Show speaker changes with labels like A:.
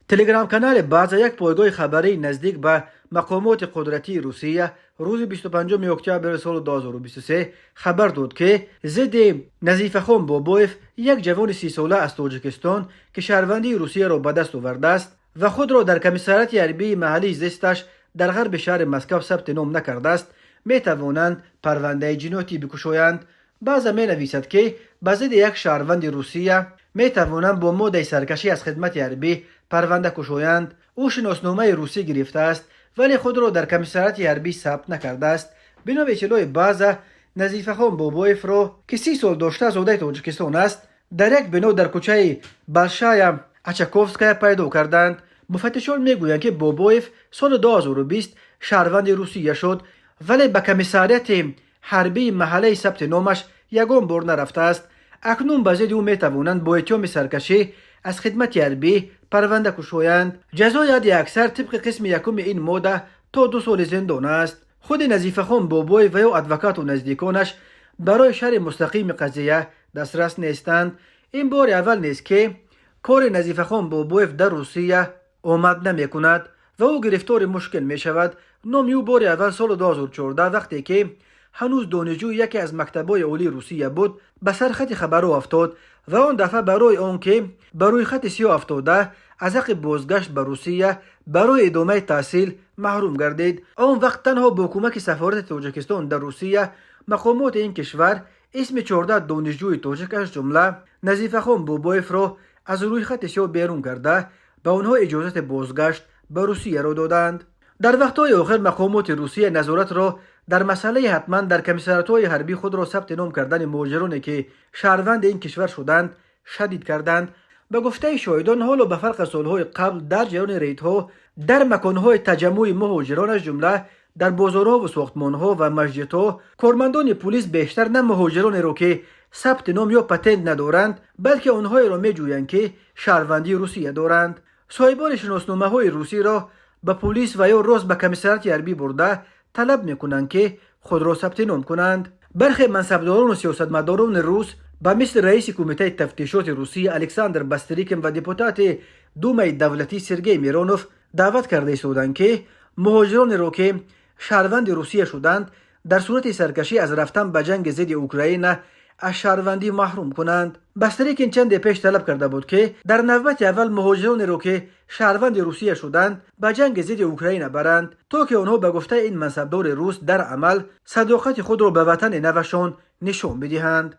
A: تلگرام کانال باز یک پایگاه خبری نزدیک به مقامات قدرتی روسیه روز 25 اکتبر سال 2023 خبر داد که ضد نظیف خان بابایف، یک جوان 30 ساله از تاجیکستان که شهروندی روسیه را به دست آورده است و خود را در کمیساریات حربی محلی زیستش در غرب شهر مسکو ثبت نام نکرده است، می توانند پرونده جنایتی بکشایند. بعضا می نویسد که به ضد یک شهروند روسیه می توانند با ماده سرکشی از خدمت حربی پرونده کشایند. او شناسنامه روسی گرفته است ولی خود را در کمیساریات حربی ثبت نکرده است. بنا به اطلاع بعضا، نظیف خان بابایف را که 30 سال داشته زاده تاجیکستان است، در یک بنا در کوچه بالشایا اچاکوفسکایا پیدا کردند. مفتشان میگویند که بابایف سال 2020 شهروند روسیه شد ولی به کمیساریات حربی محلی ثبت نامش یگان بار نرفته است. اکنون به ضد او میتوانند با اتهام سرکشی از خدمت حربی پرونده کشایند. جزای حد اکثر طبق قسم یکم این ماده تا 2 سال زندان است. خود نظیف خان بابایف و یا ادوکات و نزدیکانش برای شرح مستقیم قضیه دسترس نیستند. این بار اول نیست که کار نظیف خان بابایف در روسیه آمد نمی کند و او گرفتار مشکل می شود. نام او بار اول سال 2014 وقتی که هنوز دانشجو یکی از مکتب‌های عالی روسیه بود به سر خط خبرو افتاد و آن دفعه برای آنکه بروی خط سیاه افتاده از حق بازگشت به روسیه برای ادامه تحصیل محروم گردید. آن وقت تنها با کمک سفارت تاجیکستان در روسیه مقامات این کشور اسم 14 دانشجوی تاجیک از جمله نظیف خان بابایف را از روی خط سیاه بیرون کرده به آنها اجازه بازگشت به روسیه را دادند. در وقتهای آخر مقامات روسیه نظارت را در مسئله حتما در کمیساریات‌های حربی خود را ثبت نام کردن مهاجرانی که شهروند این کشور شدند شدید کردند. به گفته شاهدان، حالا به فرق سالهای قبل در جریان ریدها در مکانهای تجمع مهاجران از جمله در بازارها و ساختمانها و مسجدها، کارمندان پلیس بیشتر نه مهاجرانی را که ثبت نام یا پتنت ندارند بلکه آنهایی را میجویند که شهروندی روسیه دارند. صاحبان شناسنامه‌های روسی را به پلیس و یا راست به کمیساریات حربی برده طلب میکنند که خود را ثبت نام کنند. برخی منصبداران و سیاستمداران روس به مثل رئیس کمیته تفتیشات روسی الکساندر باستریکین و دپوتات دومای دولتی سرگئی میرانوف دعوت کرده ایستادند که مهاجران را که شهروند روسیه شدند در صورت سرکشی از رفتن به جنگ ضد اوکراین از شهروندی محروم کنند. باستریکین چند پیش طلب کرده بود که در نوبت اول مهاجران را که شهروند روسیه شدند به جنگ ضد اوکراین برند تا که آنها به گفته این منصبدار روس در عمل صداقت خود را به وطن نوشان نشان بدهند.